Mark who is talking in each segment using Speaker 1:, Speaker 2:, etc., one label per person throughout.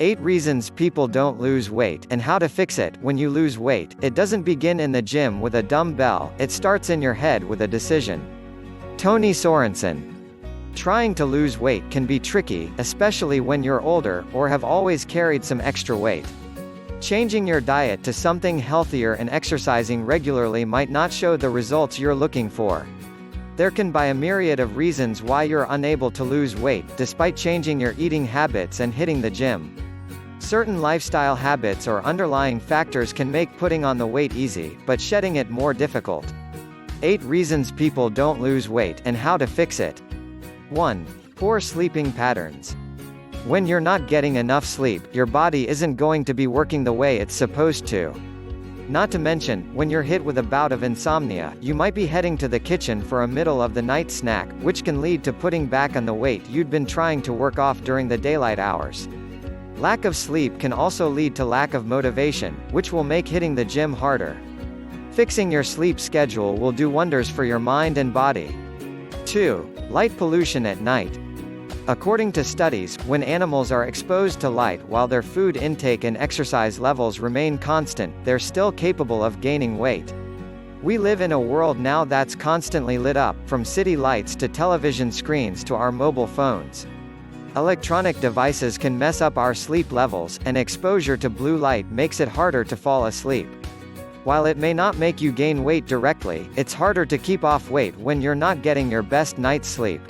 Speaker 1: 8 reasons people don't lose weight and how to fix it. When you lose weight, it doesn't begin in the gym with a dumbbell, it starts in your head with a decision. Toni Sorenson. Trying to lose weight can be tricky, especially when you're older, or have always carried some extra weight. Changing your diet to something healthier and exercising regularly might not show the results you're looking for. There can be a myriad of reasons why you're unable to lose weight, despite changing your eating habits and hitting the gym. Certain lifestyle habits or underlying factors can make putting on the weight easy, but shedding it more difficult. 8 reasons people don't lose weight and how to fix it. 1. Poor sleeping patterns. When you're not getting enough sleep, your body isn't going to be working the way it's supposed to. Not to mention, when you're hit with a bout of insomnia, you might be heading to the kitchen for a middle-of-the-night snack, which can lead to putting back on the weight you'd been trying to work off during the daylight hours. Lack of sleep can also lead to lack of motivation, which will make hitting the gym harder. Fixing your sleep schedule will do wonders for your mind and body. 2. Light pollution at night. According to studies, when animals are exposed to light while their food intake and exercise levels remain constant, they're still capable of gaining weight. We live in a world now that's constantly lit up, from city lights to television screens to our mobile phones. Electronic devices can mess up our sleep levels, and exposure to blue light makes it harder to fall asleep. While it may not make you gain weight directly, it's harder to keep off weight when you're not getting your best night's sleep.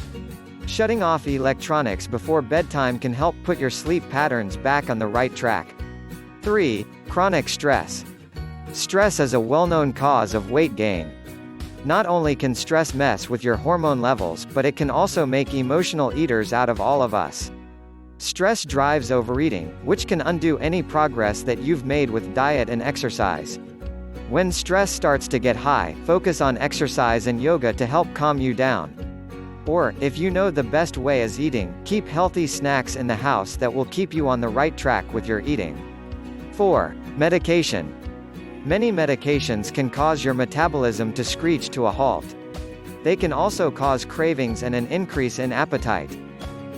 Speaker 1: Shutting off electronics before bedtime can help put your sleep patterns back on the right track. 3. Chronic stress. Stress is a well-known cause of weight gain. Not only can stress mess with your hormone levels, but it can also make emotional eaters out of all of us. Stress drives overeating, which can undo any progress that you've made with diet and exercise. When stress starts to get high, focus on exercise and yoga to help calm you down. Or, if you know the best way is eating, keep healthy snacks in the house that will keep you on the right track with your eating. 4. Medication. Many medications can cause your metabolism to screech to a halt. They can also cause cravings and an increase in appetite.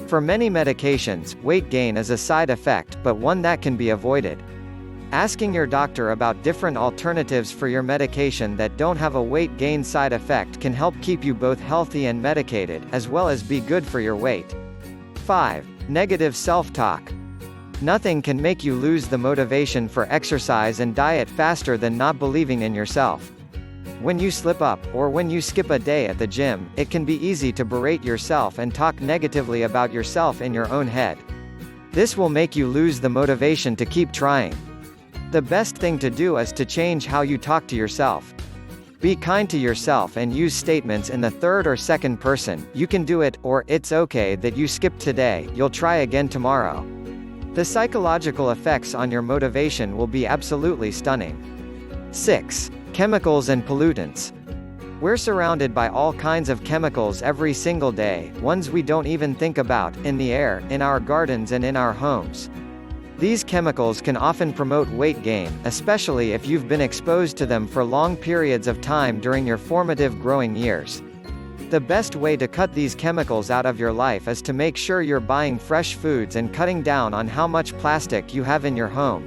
Speaker 1: For many medications, weight gain is a side effect, but one that can be avoided. Asking your doctor about different alternatives for your medication that don't have a weight gain side effect can help keep you both healthy and medicated, as well as be good for your weight. 5. Negative self-talk. Nothing can make you lose the motivation for exercise and diet faster than not believing in yourself. When you slip up, or when you skip a day at the gym, it can be easy to berate yourself and talk negatively about yourself in your own head. This will make you lose the motivation to keep trying. The best thing to do is to change how you talk to yourself. Be kind to yourself and use statements in the third or second person, "You can do it," or "It's okay that you skipped today, you'll try again tomorrow." The psychological effects on your motivation will be absolutely stunning. 6. Chemicals and pollutants. We're surrounded by all kinds of chemicals every single day, ones we don't even think about, in the air, in our gardens and in our homes. These chemicals can often promote weight gain, especially if you've been exposed to them for long periods of time during your formative growing years. The best way to cut these chemicals out of your life is to make sure you're buying fresh foods and cutting down on how much plastic you have in your home.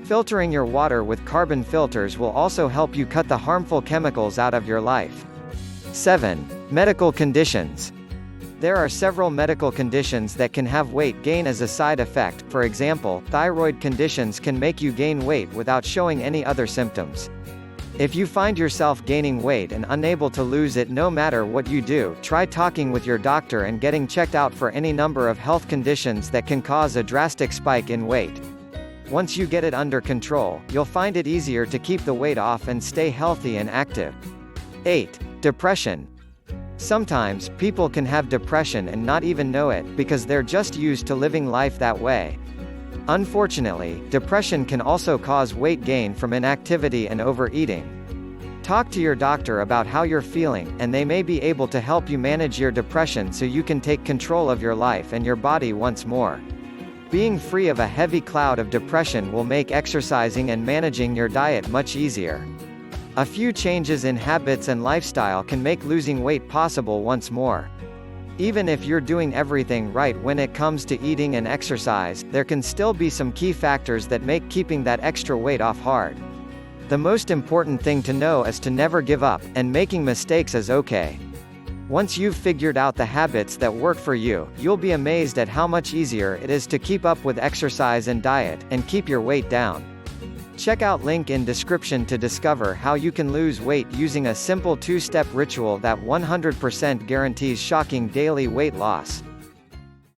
Speaker 1: Filtering your water with carbon filters will also help you cut the harmful chemicals out of your life. 7. Medical conditions. There are several medical conditions that can have weight gain as a side effect. For example, thyroid conditions can make you gain weight without showing any other symptoms. If you find yourself gaining weight and unable to lose it no matter what you do, try talking with your doctor and getting checked out for any number of health conditions that can cause a drastic spike in weight. Once you get it under control, you'll find it easier to keep the weight off and stay healthy and active. 8. Depression. Sometimes, people can have depression and not even know it, because they're just used to living life that way. Unfortunately, depression can also cause weight gain from inactivity and overeating. Talk to your doctor about how you're feeling, and they may be able to help you manage your depression so you can take control of your life and your body once more. Being free of a heavy cloud of depression will make exercising and managing your diet much easier. A few changes in habits and lifestyle can make losing weight possible once more. Even if you're doing everything right when it comes to eating and exercise, there can still be some key factors that make keeping that extra weight off hard. The most important thing to know is to never give up, and making mistakes is okay. Once you've figured out the habits that work for you, you'll be amazed at how much easier it is to keep up with exercise and diet, and keep your weight down. Check out link in description to discover how you can lose weight using a simple 2-step ritual that 100% guarantees shocking daily weight loss.